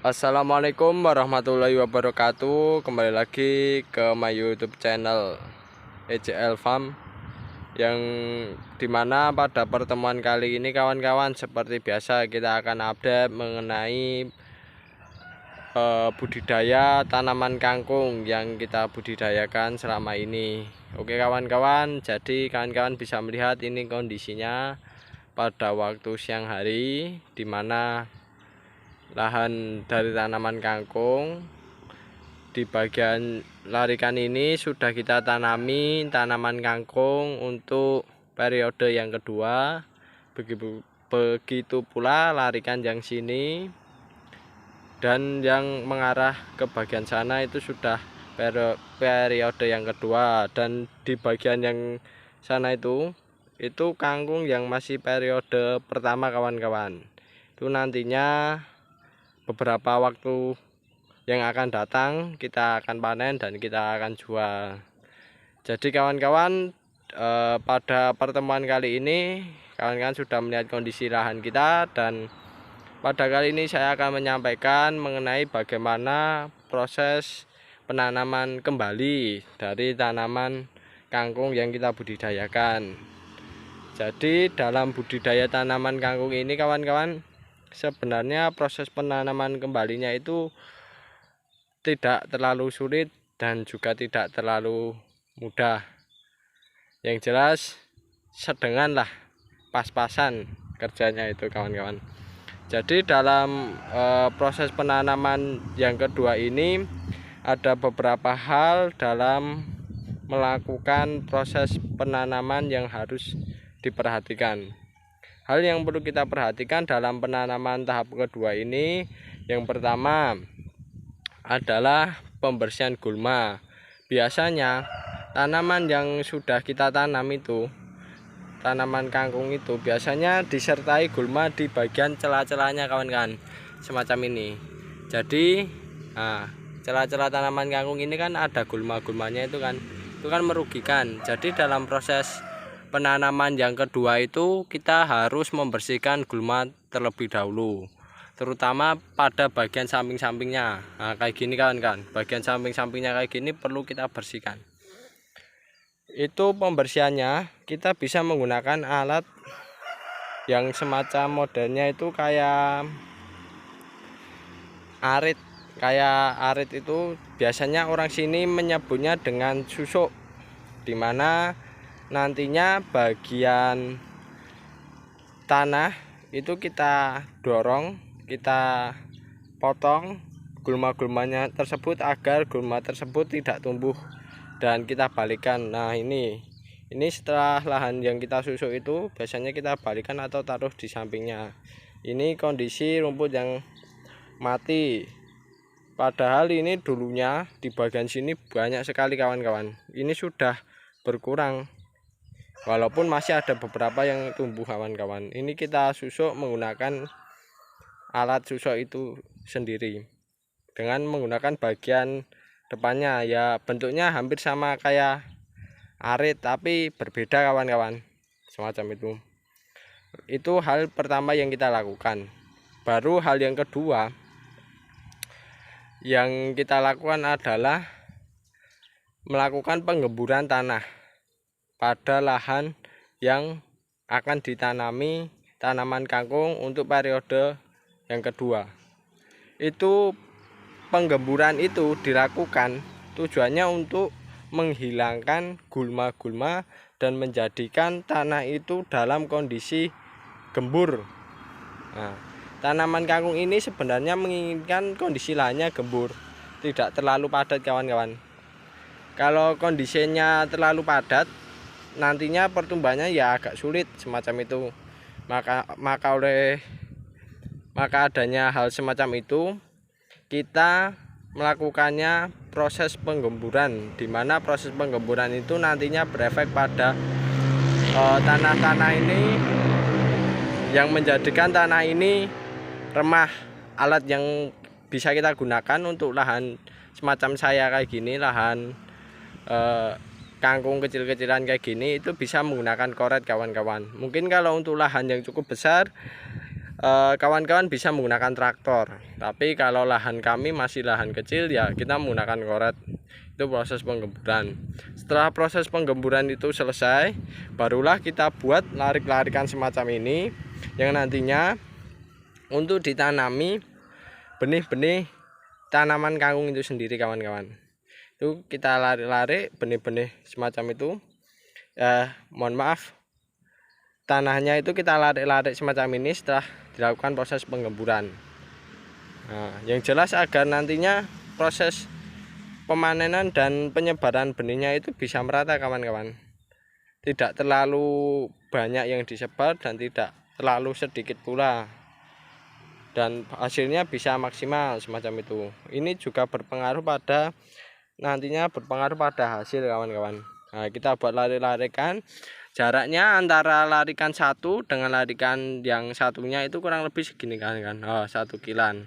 Assalamualaikum warahmatullahi wabarakatuh. Kembali lagi ke my YouTube channel EJL Farm, yang dimana pada pertemuan kali ini kawan-kawan, seperti biasa kita akan update mengenai budidaya tanaman kangkung yang kita budidayakan selama ini. Oke kawan-kawan, jadi kawan-kawan bisa melihat ini kondisinya pada waktu siang hari, dimana lahan dari tanaman kangkung di bagian larikan ini sudah kita tanami tanaman kangkung untuk periode yang kedua. Begitu pula larikan yang sini dan yang mengarah ke bagian sana itu sudah periode yang kedua, dan di bagian yang sana itu kangkung yang masih periode pertama kawan-kawan. Itu nantinya beberapa waktu yang akan datang kita akan panen dan kita akan jual. Jadi kawan-kawan, pada pertemuan kali ini kawan-kawan sudah melihat kondisi lahan kita, dan pada kali ini saya akan menyampaikan mengenai bagaimana proses penanaman kembali dari tanaman kangkung yang kita budidayakan. Jadi dalam budidaya tanaman kangkung ini kawan-kawan, sebenarnya proses penanaman kembalinya itu tidak terlalu sulit dan juga tidak terlalu mudah. Yang jelas sedengan lah, pas-pasan kerjanya itu kawan-kawan. Jadi dalam proses penanaman yang kedua ini ada beberapa hal dalam melakukan proses penanaman yang harus diperhatikan. Hal yang perlu kita perhatikan dalam penanaman tahap kedua ini, yang pertama adalah pembersihan gulma. Biasanya tanaman yang sudah kita tanam itu, tanaman kangkung itu biasanya disertai gulma di bagian celah-celahnya kawan-kawan, semacam ini. Jadi celah-celah tanaman kangkung ini kan ada gulma-gulmanya itu kan merugikan. Jadi dalam proses penanaman yang kedua itu kita harus membersihkan gulma terlebih dahulu, terutama pada bagian samping-sampingnya. Nah, kayak gini kan, bagian samping-sampingnya kayak gini perlu kita bersihkan. Itu pembersihannya kita bisa menggunakan alat yang semacam modelnya itu kayak arit. Kayak arit itu biasanya orang sini menyebutnya dengan susuk, dimana nantinya bagian tanah itu kita dorong, kita potong gulma-gulmanya tersebut agar gulma tersebut tidak tumbuh, dan kita balikan. Nah ini setelah lahan yang kita susuk itu biasanya kita balikan atau taruh di sampingnya. Ini kondisi rumput yang mati, padahal ini dulunya di bagian sini banyak sekali kawan-kawan. Ini sudah berkurang, walaupun masih ada beberapa yang tumbuh kawan-kawan. Ini kita susuk menggunakan alat susuk itu sendiri dengan menggunakan bagian depannya. Ya bentuknya hampir sama kayak arit tapi berbeda kawan-kawan, semacam itu. Itu hal pertama yang kita lakukan. Baru hal yang kedua yang kita lakukan adalah melakukan penggemburan tanah pada lahan yang akan ditanami tanaman kangkung untuk periode yang kedua. Itu penggemburan itu dilakukan tujuannya untuk menghilangkan gulma-gulma dan menjadikan tanah itu dalam kondisi gembur. Nah, tanaman kangkung ini sebenarnya menginginkan kondisi lahannya gembur, tidak terlalu padat kawan-kawan. Kalau kondisinya terlalu padat, nantinya pertumbuhannya ya agak sulit, semacam itu. Maka adanya hal semacam itu, kita melakukannya proses penggemburan, di mana proses penggemburan itu nantinya berefek pada tanah-tanah ini, yang menjadikan tanah ini remah. Alat yang bisa kita gunakan untuk lahan semacam saya kayak gini, lahan kangkung kecil-kecilan kayak gini, itu bisa menggunakan koret kawan-kawan. Mungkin kalau untuk lahan yang cukup besar, kawan-kawan bisa menggunakan traktor, tapi kalau lahan kami masih lahan kecil ya kita menggunakan koret. Itu proses penggemburan. Setelah proses penggemburan itu selesai, barulah kita buat larik-larikan semacam ini yang nantinya untuk ditanami benih-benih tanaman kangkung itu sendiri kawan-kawan. Itu kita larik-larik benih-benih semacam itu. Mohon maaf, tanahnya itu kita larik-larik semacam ini setelah dilakukan proses penggemburan. Nah, yang jelas agar nantinya proses pemanenan dan penyebaran benihnya itu bisa merata kawan-kawan. Tidak terlalu banyak yang disebar dan tidak terlalu sedikit pula, dan hasilnya bisa maksimal semacam itu. Ini juga berpengaruh pada hasil kawan-kawan. Nah, kita buat larikan, jaraknya antara larikan satu dengan larikan yang satunya itu kurang lebih segini kan, 1 kilan.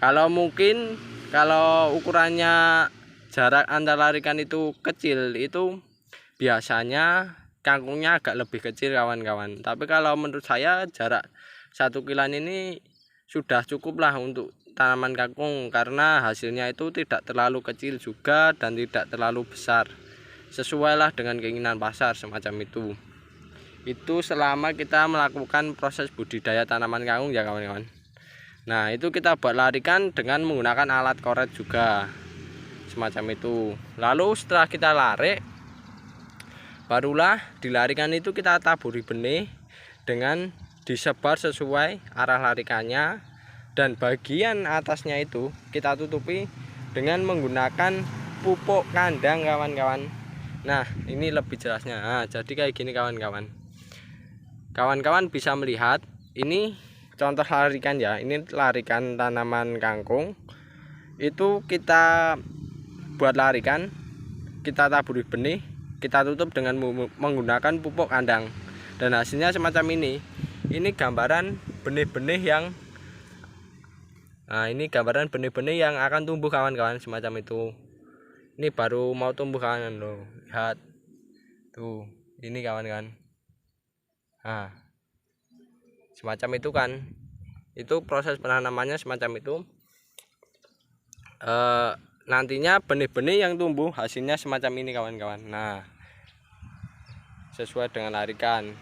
Kalau ukurannya jarak antara larikan itu kecil, itu biasanya kangkungnya agak lebih kecil kawan-kawan. Tapi kalau menurut saya jarak 1 kilan ini sudah cukup lah untuk tanaman kangkung, karena hasilnya itu tidak terlalu kecil juga dan tidak terlalu besar, sesuai lah dengan keinginan pasar semacam itu. Itu selama kita melakukan proses budidaya tanaman kangkung ya kawan-kawan. Nah, itu kita buat larikan dengan menggunakan alat koret juga semacam itu. Lalu setelah kita larik, barulah dilarikan itu kita taburi benih dengan disebar sesuai arah larikannya, dan bagian atasnya itu kita tutupi dengan menggunakan pupuk kandang kawan-kawan. Nah, ini lebih jelasnya. Nah, jadi kayak gini kawan-kawan. Kawan-kawan bisa melihat ini contoh larikan ya. Ini larikan tanaman kangkung. Itu kita buat larikan, kita taburi benih, kita tutup dengan menggunakan pupuk kandang, dan hasilnya semacam ini. Ini gambaran benih-benih yang yang akan tumbuh kawan-kawan semacam itu. Ini baru mau tumbuh kawan loh. Lihat. Tuh, ini kawan-kawan. Nah, semacam itu kan. Itu proses penanamannya semacam itu. Nantinya benih-benih yang tumbuh hasilnya semacam ini kawan-kawan. Nah, sesuai dengan larikan.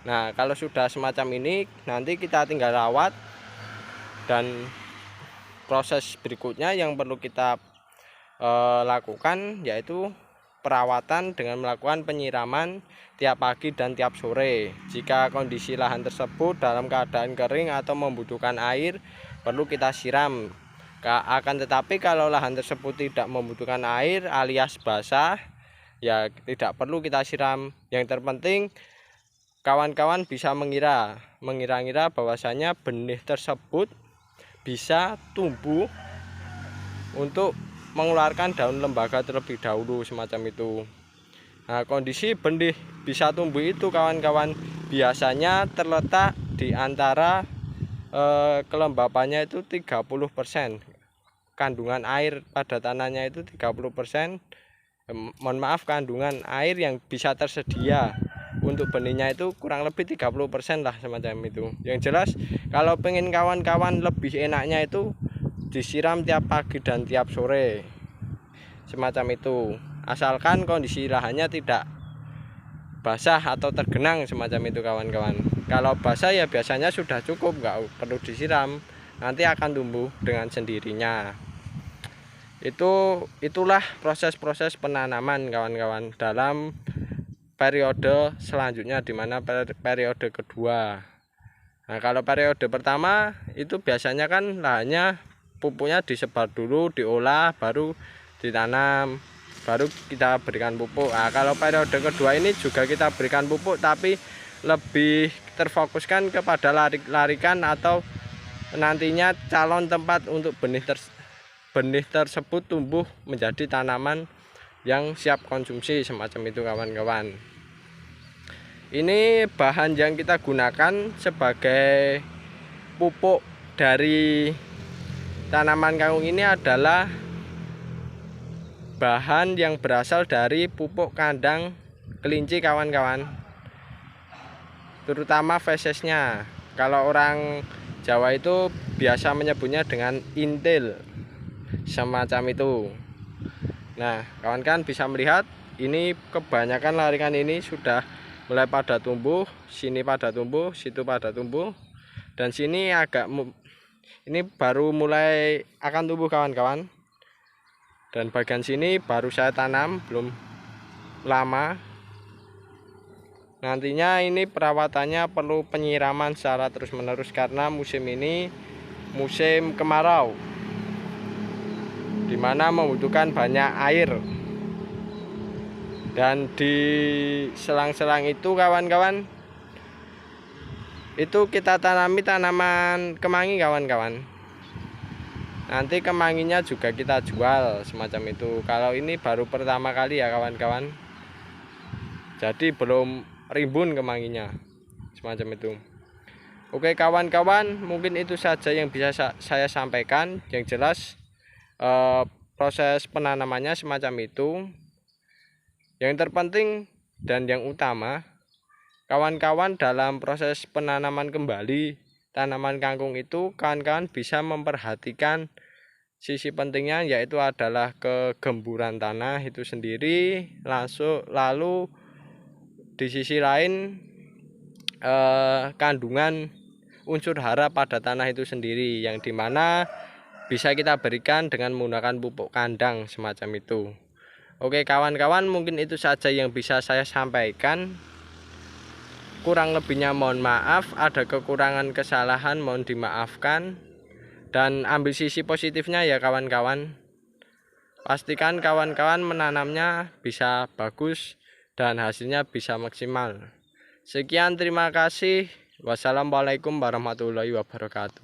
Nah, kalau sudah semacam ini, nanti kita tinggal rawat, dan proses berikutnya yang perlu kita lakukan yaitu perawatan dengan melakukan penyiraman tiap pagi dan tiap sore. Jika kondisi lahan tersebut dalam keadaan kering atau membutuhkan air, perlu kita siram. Akan tetapi kalau lahan tersebut tidak membutuhkan air alias basah, ya tidak perlu kita siram. Yang terpenting kawan-kawan bisa mengira-ngira bahwasanya benih tersebut bisa tumbuh untuk mengeluarkan daun lembaga terlebih dahulu semacam itu. Nah, kondisi benih bisa tumbuh itu kawan-kawan biasanya terletak di antara kelembapannya itu 30%. Kandungan air pada tanahnya itu 30%. Mohon maaf, kandungan air yang bisa tersedia untuk benihnya itu kurang lebih 30% lah semacam itu. Yang jelas kalau pengen kawan-kawan lebih enaknya itu disiram tiap pagi dan tiap sore semacam itu, asalkan kondisi lahannya tidak basah atau tergenang semacam itu kawan-kawan. Kalau basah ya biasanya sudah cukup, nggak perlu disiram, nanti akan tumbuh dengan sendirinya. Itulah proses-proses penanaman kawan-kawan dalam periode selanjutnya, di mana periode kedua. Nah, kalau periode pertama itu biasanya kan lahannya pupuknya disebar dulu, diolah, baru ditanam, baru kita berikan pupuk. Nah, kalau periode kedua ini juga kita berikan pupuk, tapi lebih terfokuskan kepada larikan atau nantinya calon tempat untuk benih tersebut tumbuh menjadi tanaman yang siap konsumsi semacam itu kawan-kawan. Ini bahan yang kita gunakan sebagai pupuk dari tanaman kangkung ini adalah bahan yang berasal dari pupuk kandang kelinci kawan-kawan, terutama fesesnya. Kalau orang Jawa itu biasa menyebutnya dengan intil, semacam itu. Nah, kawan-kawan bisa melihat ini kebanyakan laringan ini sudah mulai pada tumbuh, sini pada tumbuh, situ pada tumbuh, dan sini ini baru mulai akan tumbuh kawan-kawan. Dan bagian sini baru saya tanam, belum lama. Nantinya ini perawatannya perlu penyiraman secara terus-menerus karena musim ini musim kemarau, dimana membutuhkan banyak air. Dan di selang-selang itu kawan-kawan, itu kita tanami tanaman kemangi kawan-kawan. Nanti kemanginya juga kita jual semacam itu. Kalau ini baru pertama kali ya kawan-kawan, jadi belum rimbun kemanginya semacam itu. Oke kawan-kawan, mungkin itu saja yang bisa saya sampaikan. Yang jelas proses penanamannya semacam itu. Yang terpenting dan yang utama, kawan-kawan dalam proses penanaman kembali tanaman kangkung itu, kawan-kawan bisa memperhatikan sisi pentingnya, yaitu adalah kegemburan tanah itu sendiri. Lalu di sisi lain kandungan unsur hara pada tanah itu sendiri, yang dimana bisa kita berikan dengan menggunakan pupuk kandang semacam itu. Oke kawan-kawan, mungkin itu saja yang bisa saya sampaikan. Kurang lebihnya mohon maaf, ada kekurangan kesalahan mohon dimaafkan. Dan ambil sisi positifnya ya kawan-kawan. Pastikan kawan-kawan menanamnya bisa bagus dan hasilnya bisa maksimal. Sekian, terima kasih. Wassalamualaikum warahmatullahi wabarakatuh.